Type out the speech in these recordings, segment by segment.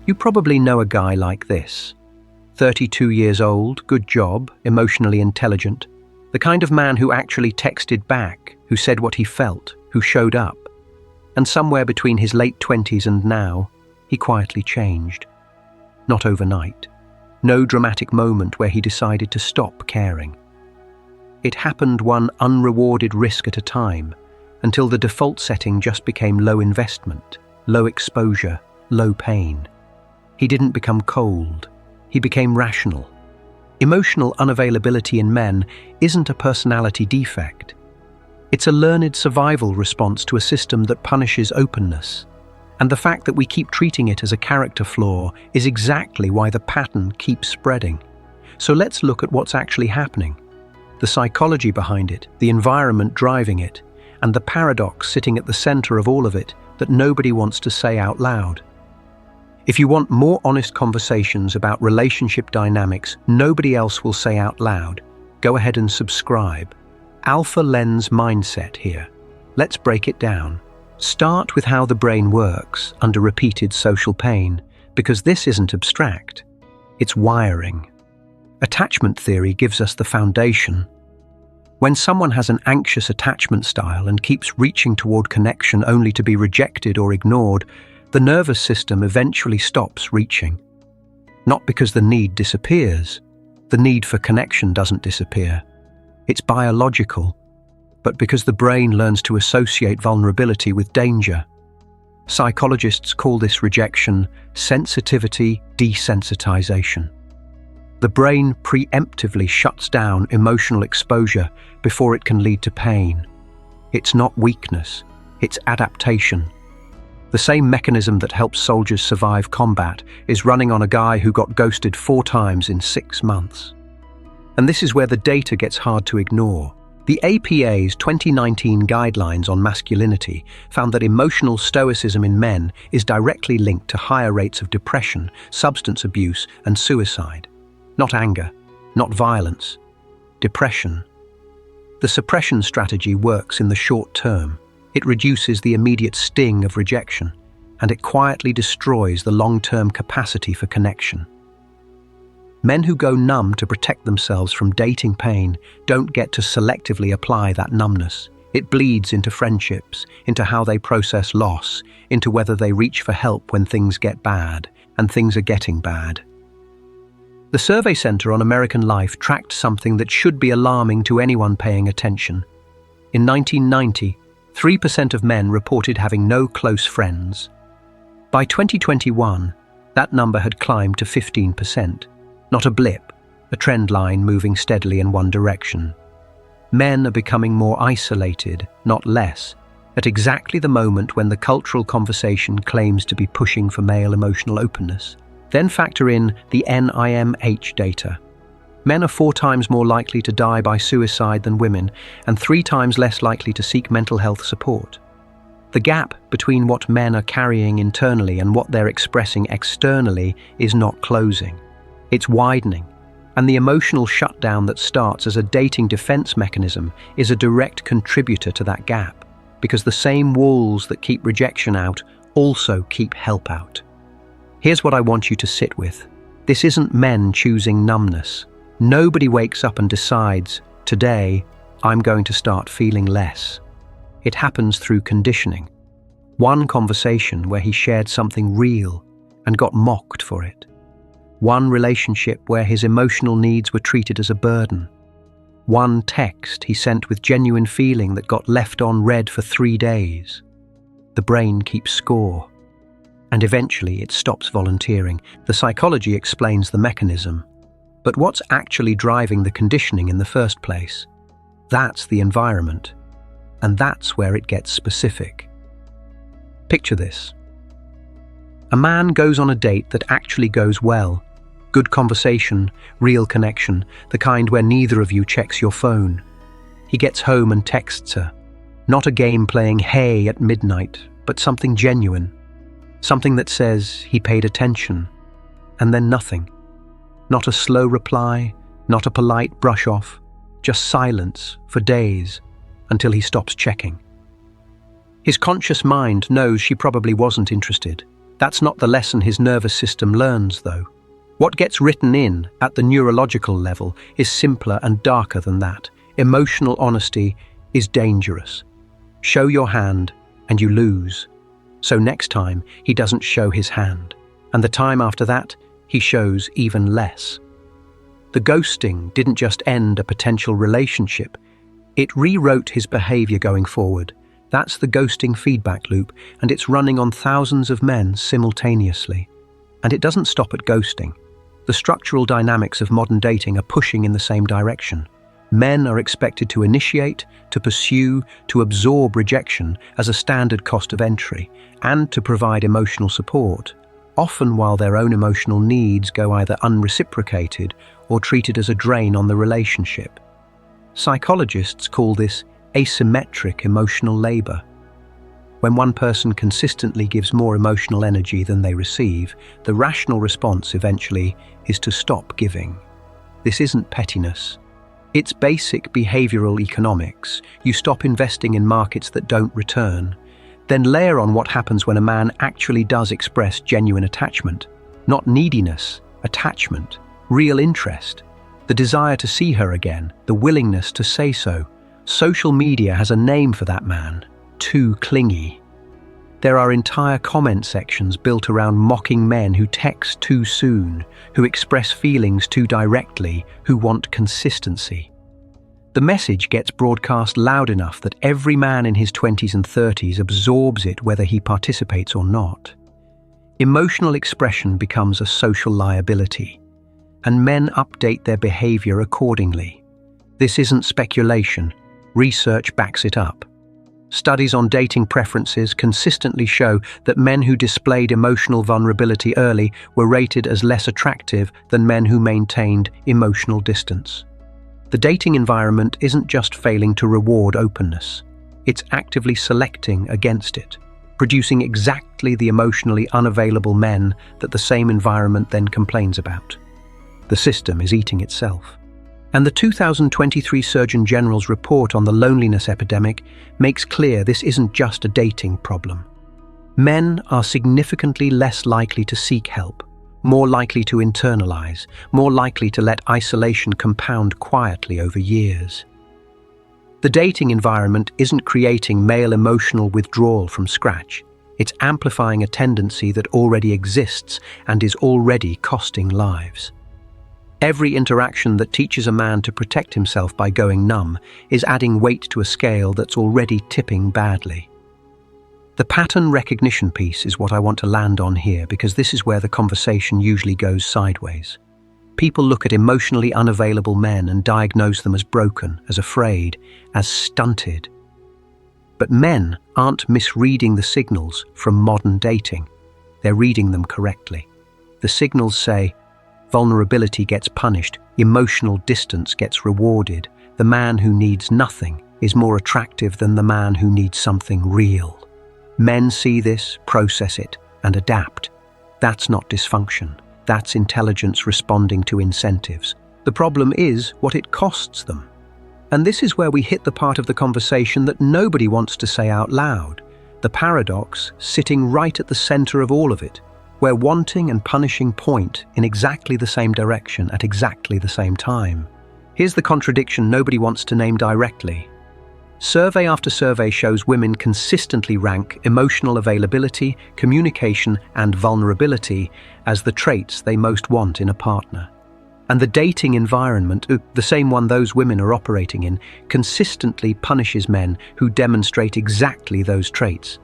You probably know a guy like this. 32 years old, good job, emotionally intelligent, the kind of man who actually texted back, who said what he felt, who showed up. And somewhere between his late 20s and now, he quietly changed. Not overnight. No dramatic moment where he decided to stop caring. It happened one unrewarded risk at a time, until the default setting just became low investment, low exposure, low pain. He didn't become cold. He became rational. Emotional unavailability in men isn't a personality defect. It's a learned survival response to a system that punishes openness. And the fact that we keep treating it as a character flaw is exactly why the pattern keeps spreading. So let's look at what's actually happening. The psychology behind it, the environment driving it, and the paradox sitting at the center of all of it that nobody wants to say out loud. If you want more honest conversations about relationship dynamics nobody else will say out loud, go ahead and subscribe. Alpha Lens Mindset here. Let's break it down. Start with how the brain works under repeated social pain, because this isn't abstract. It's wiring. Attachment theory gives us the foundation. When someone has an anxious attachment style and keeps reaching toward connection only to be rejected or ignored, the nervous system eventually stops reaching. Not because the need disappears. The need for connection doesn't disappear. It's biological, but because the brain learns to associate vulnerability with danger. Psychologists call this rejection sensitivity desensitization. The brain preemptively shuts down emotional exposure before it can lead to pain. It's not weakness, it's adaptation. The same mechanism that helps soldiers survive combat is running on a guy who got ghosted 4 times in 6 months. And this is where the data gets hard to ignore. The APA's 2019 guidelines on masculinity found that emotional stoicism in men is directly linked to higher rates of depression, substance abuse, and suicide. Not anger, not violence, depression. The suppression strategy works in the short term. It reduces the immediate sting of rejection, and it quietly destroys the long-term capacity for connection. Men who go numb to protect themselves from dating pain don't get to selectively apply that numbness. It bleeds into friendships, into how they process loss, into whether they reach for help when things get bad, and things are getting bad. The Survey Center on American Life tracked something that should be alarming to anyone paying attention. In 1990, 3% of men reported having no close friends. By 2021, that number had climbed to 15%. Not a blip, a trend line moving steadily in one direction. Men are becoming more isolated, not less, at exactly the moment when the cultural conversation claims to be pushing for male emotional openness. Then factor in the NIMH data. Men are 4 times more likely to die by suicide than women, and 3 times less likely to seek mental health support. The gap between what men are carrying internally and what they're expressing externally is not closing. It's widening, and the emotional shutdown that starts as a dating defense mechanism is a direct contributor to that gap, because the same walls that keep rejection out also keep help out. Here's what I want you to sit with. This isn't men choosing numbness. Nobody wakes up and decides, today, I'm going to start feeling less. It happens through conditioning. One conversation where he shared something real and got mocked for it. One relationship where his emotional needs were treated as a burden. One text he sent with genuine feeling that got left unread for 3 days. The brain keeps score. And eventually it stops volunteering. The psychology explains the mechanism. But what's actually driving the conditioning in the first place? That's the environment. And that's where it gets specific. Picture this. A man goes on a date that actually goes well. Good conversation, real connection, the kind where neither of you checks your phone. He gets home and texts her. Not a game playing hey at midnight, but something genuine. Something that says he paid attention. And then nothing. Not a slow reply, not a polite brush off, just silence for days until he stops checking. His conscious mind knows she probably wasn't interested. That's not the lesson his nervous system learns, though. What gets written in at the neurological level is simpler and darker than that. Emotional honesty is dangerous. Show your hand and you lose. So next time, he doesn't show his hand. And the time after that, he shows even less. The ghosting didn't just end a potential relationship. It rewrote his behavior going forward. That's the ghosting feedback loop, and it's running on thousands of men simultaneously. And it doesn't stop at ghosting. The structural dynamics of modern dating are pushing in the same direction. Men are expected to initiate, to pursue, to absorb rejection as a standard cost of entry, and to provide emotional support, often while their own emotional needs go either unreciprocated or treated as a drain on the relationship. Psychologists call this asymmetric emotional labor. When one person consistently gives more emotional energy than they receive, the rational response eventually is to stop giving. This isn't pettiness. It's basic behavioral economics. You stop investing in markets that don't return. Then layer on what happens when a man actually does express genuine attachment. Not neediness, attachment, real interest. The desire to see her again, the willingness to say so. Social media has a name for that man: too clingy. There are entire comment sections built around mocking men who text too soon, who express feelings too directly, who want consistency. The message gets broadcast loud enough that every man in his 20s and 30s absorbs it whether he participates or not. Emotional expression becomes a social liability, and men update their behavior accordingly. This isn't speculation. Research backs it up. Studies on dating preferences consistently show that men who displayed emotional vulnerability early were rated as less attractive than men who maintained emotional distance. The dating environment isn't just failing to reward openness. It's actively selecting against it, producing exactly the emotionally unavailable men that the same environment then complains about. The system is eating itself. And the 2023 Surgeon General's report on the loneliness epidemic makes clear this isn't just a dating problem. Men are significantly less likely to seek help, more likely to internalize, more likely to let isolation compound quietly over years. The dating environment isn't creating male emotional withdrawal from scratch. It's amplifying a tendency that already exists and is already costing lives. Every interaction that teaches a man to protect himself by going numb is adding weight to a scale that's already tipping badly. The pattern recognition piece is what I want to land on here, because this is where the conversation usually goes sideways. People look at emotionally unavailable men and diagnose them as broken, as afraid, as stunted. But men aren't misreading the signals from modern dating. They're reading them correctly. The signals say, vulnerability gets punished, emotional distance gets rewarded. The man who needs nothing is more attractive than the man who needs something real. Men see this, process it, and adapt. That's not dysfunction. That's intelligence responding to incentives. The problem is what it costs them. And this is where we hit the part of the conversation that nobody wants to say out loud. The paradox sitting right at the center of all of it, where wanting and punishing point in exactly the same direction at exactly the same time. Here's the contradiction nobody wants to name directly. Survey after survey shows women consistently rank emotional availability, communication, and vulnerability as the traits they most want in a partner. And the dating environment, the same one those women are operating in, consistently punishes men who demonstrate exactly those traits.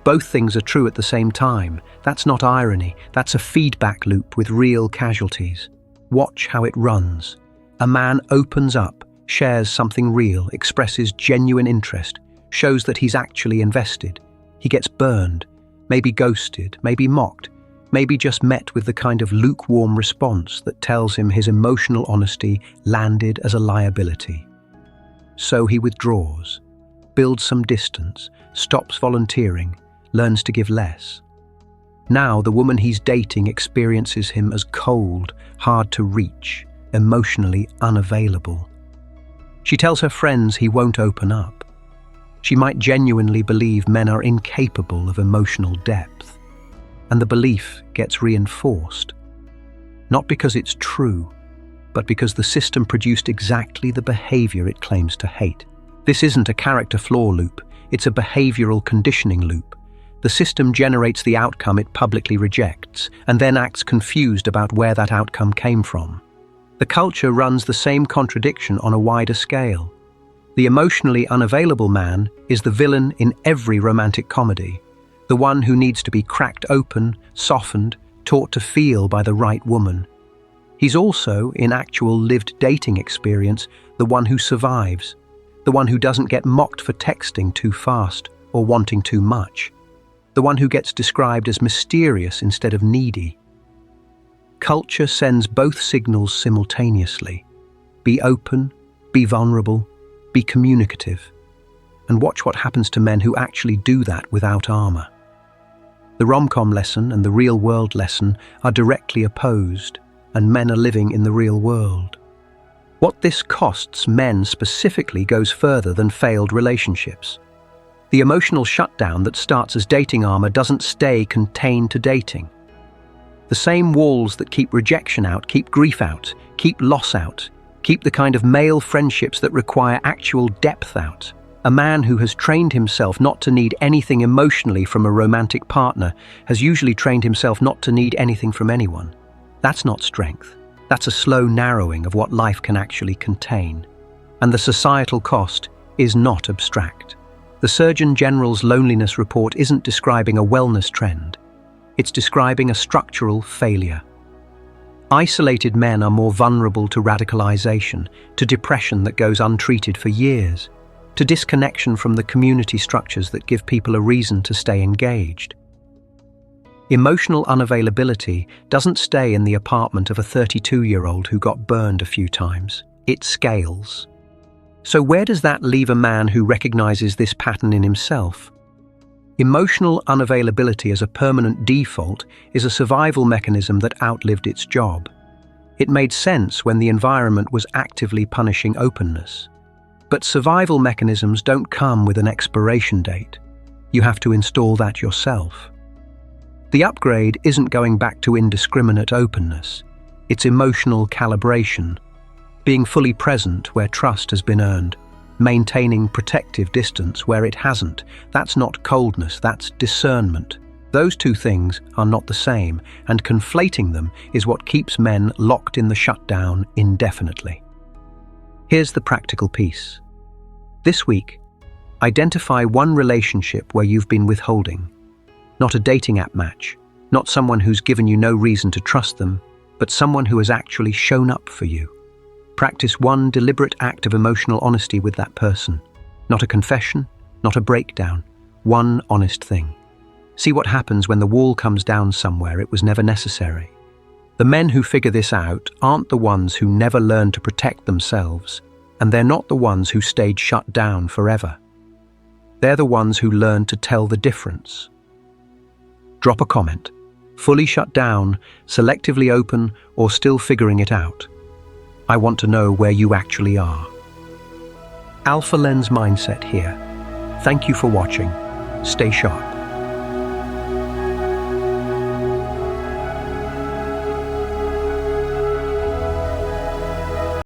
Both things are true at the same time. That's not irony. That's a feedback loop with real casualties. Watch how it runs. A man opens up, shares something real, expresses genuine interest, shows that he's actually invested. He gets burned, maybe ghosted, maybe mocked, maybe just met with the kind of lukewarm response that tells him his emotional honesty landed as a liability. So he withdraws, builds some distance, stops volunteering, learns to give less. Now the woman he's dating experiences him as cold, hard to reach, emotionally unavailable. She tells her friends he won't open up. She might genuinely believe men are incapable of emotional depth. and the belief gets reinforced. Not because it's true, but because the system produced exactly the behavior it claims to hate. This isn't a character flaw loop, it's a behavioral conditioning loop. The system generates the outcome it publicly rejects, and then acts confused about where that outcome came from. The culture runs the same contradiction on a wider scale. The emotionally unavailable man is the villain in every romantic comedy, the one who needs to be cracked open, softened, taught to feel by the right woman. He's also, in actual lived dating experience, the one who survives, the one who doesn't get mocked for texting too fast or wanting too much, the one who gets described as mysterious instead of needy. Culture sends both signals simultaneously. Be open, be vulnerable, be communicative, and watch what happens to men who actually do that without armor. The rom-com lesson and the real-world lesson are directly opposed, and men are living in the real world. What this costs men specifically goes further than failed relationships. The emotional shutdown that starts as dating armor doesn't stay contained to dating. The same walls that keep rejection out, keep grief out, keep loss out, keep the kind of male friendships that require actual depth out. A man who has trained himself not to need anything emotionally from a romantic partner has usually trained himself not to need anything from anyone. That's not strength. That's a slow narrowing of what life can actually contain. And the societal cost is not abstract. The Surgeon General's loneliness report isn't describing a wellness trend. It's describing a structural failure. Isolated men are more vulnerable to radicalization, to depression that goes untreated for years, to disconnection from the community structures that give people a reason to stay engaged. Emotional unavailability doesn't stay in the apartment of a 32-year-old who got burned a few times. It scales. So where does that leave a man who recognizes this pattern in himself? Emotional unavailability as a permanent default is a survival mechanism that outlived its job. It made sense when the environment was actively punishing openness. But survival mechanisms don't come with an expiration date. You have to install that yourself. The upgrade isn't going back to indiscriminate openness. It's emotional calibration, being fully present where trust has been earned, maintaining protective distance where it hasn't. That's not coldness, that's discernment. Those two things are not the same, and conflating them is what keeps men locked in the shutdown indefinitely. Here's the practical piece. This week, identify one relationship where you've been withholding. Not a dating app match, not someone who's given you no reason to trust them, but someone who has actually shown up for you. Practice one deliberate act of emotional honesty with that person. Not a confession, not a breakdown, one honest thing. See what happens when the wall comes down somewhere it was never necessary. The men who figure this out aren't the ones who never learned to protect themselves, and they're not the ones who stayed shut down forever. They're the ones who learned to tell the difference. Drop a comment. Fully shut down, selectively open, or still figuring it out. I want to know where you actually are. Alpha Lens Mindset here. Thank you for watching. Stay sharp.